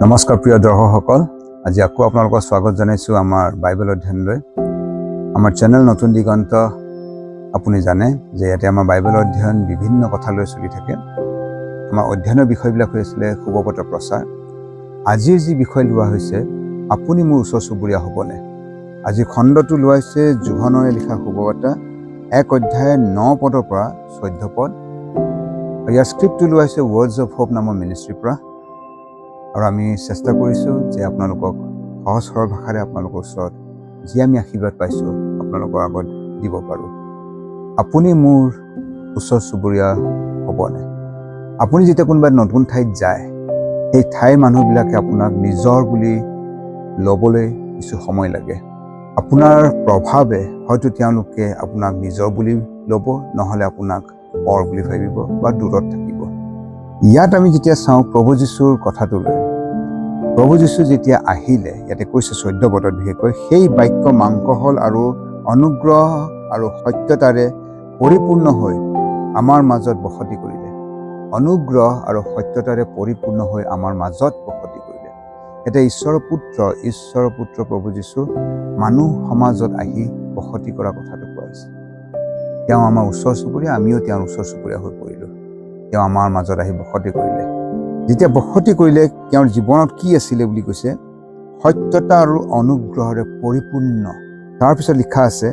নমস্কাৰ প্ৰিয় দৰ্শকসকল, আজি আকৌ আপোনালোকক স্বাগত জনাইছোঁ আমাৰ বাইবেল অধ্যয়নলৈ। আমাৰ চেনেল নতুন দিগন্ত আপুনি জানে যে ইয়াতে আমাৰ বাইবেল অধ্যয়ন বিভিন্ন কথা লৈ চলি থাকে। আমাৰ অধ্যয়নৰ বিষয়বিলাক হৈ আছিলে শুভবাৰ্তা প্ৰচাৰ। আজিৰ যি বিষয় লোৱা হৈছে, আপুনি মোৰ ওচৰ চুবুৰীয়া হ'বনে। আজি খণ্ডটো লোৱা হৈছে জোহনৰে লিখা শুভবাৰ্তা 1 অধ্যায় 9 পদৰ পৰা 14 পদ। ইয়াৰ স্ক্ৰিপ্টটো লোৱা হৈছে ৱৰ্ডছ অফ হোপ নামৰ মিনিষ্ট্ৰীৰ পৰা। আৰু আমি চেষ্টা কৰিছোঁ যে আপোনালোকক সহজ সৰল ভাষাৰে আপোনালোকৰ ওচৰত যি আমি আশীৰ্বাদ পাইছোঁ আপোনালোকৰ আগত দিব পাৰোঁ। আপুনি মোৰ ওচৰ চুবুৰীয়া হ'বনে। আপুনি যেতিয়া কোনোবা নতুন ঠাইত যায়, সেই ঠাইৰ মানুহবিলাকে আপোনাক নিজৰ বুলি ল'বলৈ কিছু সময় লাগে। আপোনাৰ প্ৰভাৱে হয়তো তেওঁলোকে আপোনাক নিজৰ বুলি ল'ব, নহ'লে আপোনাক পৰ বুলি ভাবিব বা দূৰত থাকিব। ইয়াত আমি যেতিয়া চাওঁ প্ৰভু যীশুৰ কথাটোলৈ, প্ৰভু যীশু যেতিয়া আহিলে, ইয়াতে কৈছে 14 পদত বিশেষকৈ, সেই বাক্য মাংস হ'ল আৰু অনুগ্ৰহ আৰু সত্যতাৰে পৰিপূৰ্ণ হৈ আমাৰ মাজত বসতি কৰিলে। অনুগ্ৰহ আৰু সত্যতাৰে পৰিপূৰ্ণ হৈ আমাৰ মাজত বসতি কৰিলে। এতিয়া ঈশ্বৰৰ পুত্ৰ প্ৰভু যীশু মানুহ সমাজত আহি বসতি কৰা কথাটো কোৱা হৈছে। তেওঁ আমাৰ ওচৰ চুবুৰীয়া, আমিও তেওঁৰ ওচৰ চুবুৰীয়া হৈ পৰিলোঁ। তেওঁ আমাৰ মাজত আহি বসতি কৰিলে। যেতিয়া বসতি কৰিলে, তেওঁৰ জীৱনত কি আছিলে বুলি কৈছে, সত্যতা আৰু অনুগ্ৰহেৰে পৰিপূৰ্ণ। তাৰপিছত লিখা আছে,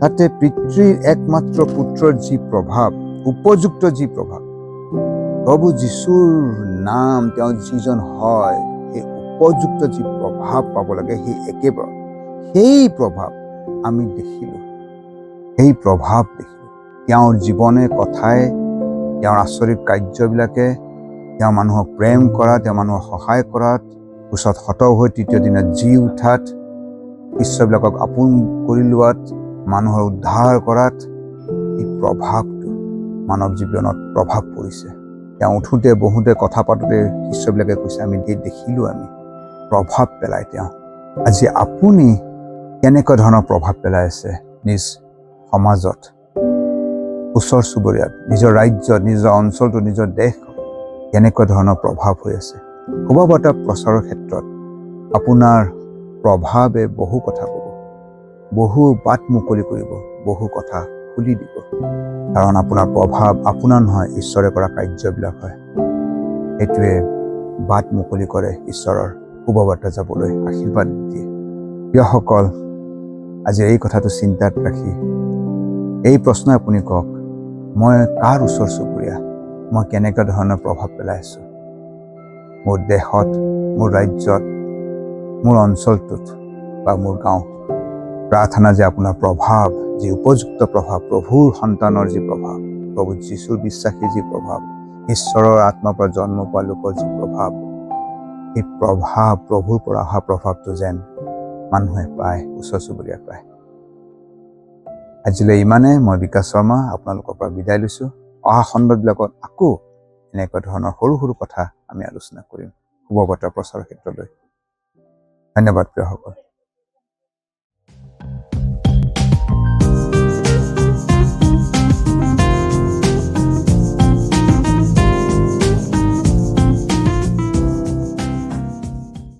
তাতে পিতৃৰ একমাত্ৰ পুত্ৰৰ যি প্ৰভাৱ, উপযুক্ত যি প্ৰভাৱ, প্ৰভু যীশুৰ নাম তেওঁ যিজন হয়, সেই উপযুক্ত যি প্ৰভাৱ পাব লাগে, সেই একেবাৰে সেই প্ৰভাৱ আমি দেখিলোঁ। সেই প্ৰভাৱ দেখিলোঁ তেওঁৰ জীৱনে কথাই, তেওঁৰ আচৰিত কাৰ্যবিলাকে, তেওঁ মানুহক প্ৰেম কৰা, তেওঁ মানুহক সহায় কৰাত, ওচৰত হত হৈ তৃতীয় দিনা জি উঠাত, শিষ্যবিলাকক আপোন কৰি লোৱাত, মানুহৰ উদ্ধাৰ কৰাত, এই প্ৰভাৱটো মানৱ জীৱনত প্ৰভাৱ পৰিছে। তেওঁ উঠোঁতে বহোঁতে কথা পাতোঁতে শিষ্যবিলাকে কৈছে, আমি দেখিলোঁ, আমি প্ৰভাৱ পেলাই তেওঁ। আজি আপুনি কেনেকুৱা ধৰণৰ প্ৰভাৱ পেলাই আছে নিজ সমাজত, ওচৰ চুবুৰীয়াত, নিজৰ ৰাজ্যত, নিজৰ অঞ্চলটো, নিজৰ দেশ, কেনেকুৱা ধৰণৰ প্ৰভাৱ হৈ আছে। শুভবাৰ্তা প্ৰচাৰৰ ক্ষেত্ৰত আপোনাৰ প্ৰভাৱে বহু কথা ক'ব, বহু বাট মুকলি কৰিব, বহু কথা খুলি দিব। কাৰণ আপোনাৰ প্ৰভাৱ আপোনাৰ নহয়, ঈশ্বৰে কৰা কাৰ্যবিলাক হয়। সেইটোৱে বাট মুকলি কৰে ঈশ্বৰৰ শুভবাৰ্তা যাবলৈ, আশীৰ্বাদ দিয়ে। প্ৰিয়সকল, আজি এই কথাটো চিন্তাত ৰাখি এই প্ৰশ্ন আপুনি কওক, মই কাৰ ওচৰ চুবুৰীয়া, মই কেনেকুৱা ধৰণৰ প্ৰভাৱ পেলাই আছোঁ মোৰ দেশত, মোৰ ৰাজ্যত, মোৰ অঞ্চলটোত বা মোৰ গাঁও। প্ৰাৰ্থনা যে আপোনাৰ প্ৰভাৱ, যি উপযুক্ত প্ৰভাৱ, প্ৰভুৰ সন্তানৰ যি প্ৰভাৱ, প্ৰভু যীশুৰ বিশ্বাসীৰ যি প্ৰভাৱ, ঈশ্বৰৰ আত্মাৰ পৰা জন্ম পোৱা লোকৰ যি প্ৰভাৱ, সেই প্ৰভাৱ, প্ৰভুৰ পৰা অহা প্ৰভাৱটো যেন মানুহে পায়, ওচৰ চুবুৰীয়া পায়। আজিলৈ ইমানে। মই বিকাশ শৰ্মা আপোনালোকৰ পৰা বিদায় লৈছোঁ। অহা খণ্ডবিলাকত আকৌ এনেকুৱা ধৰণৰ সৰু সৰু কথা আমি আলোচনা কৰিম শুভবাৰ্তা প্ৰচাৰৰ ক্ষেত্ৰলৈ। ধন্যবাদ প্ৰিয়সকল।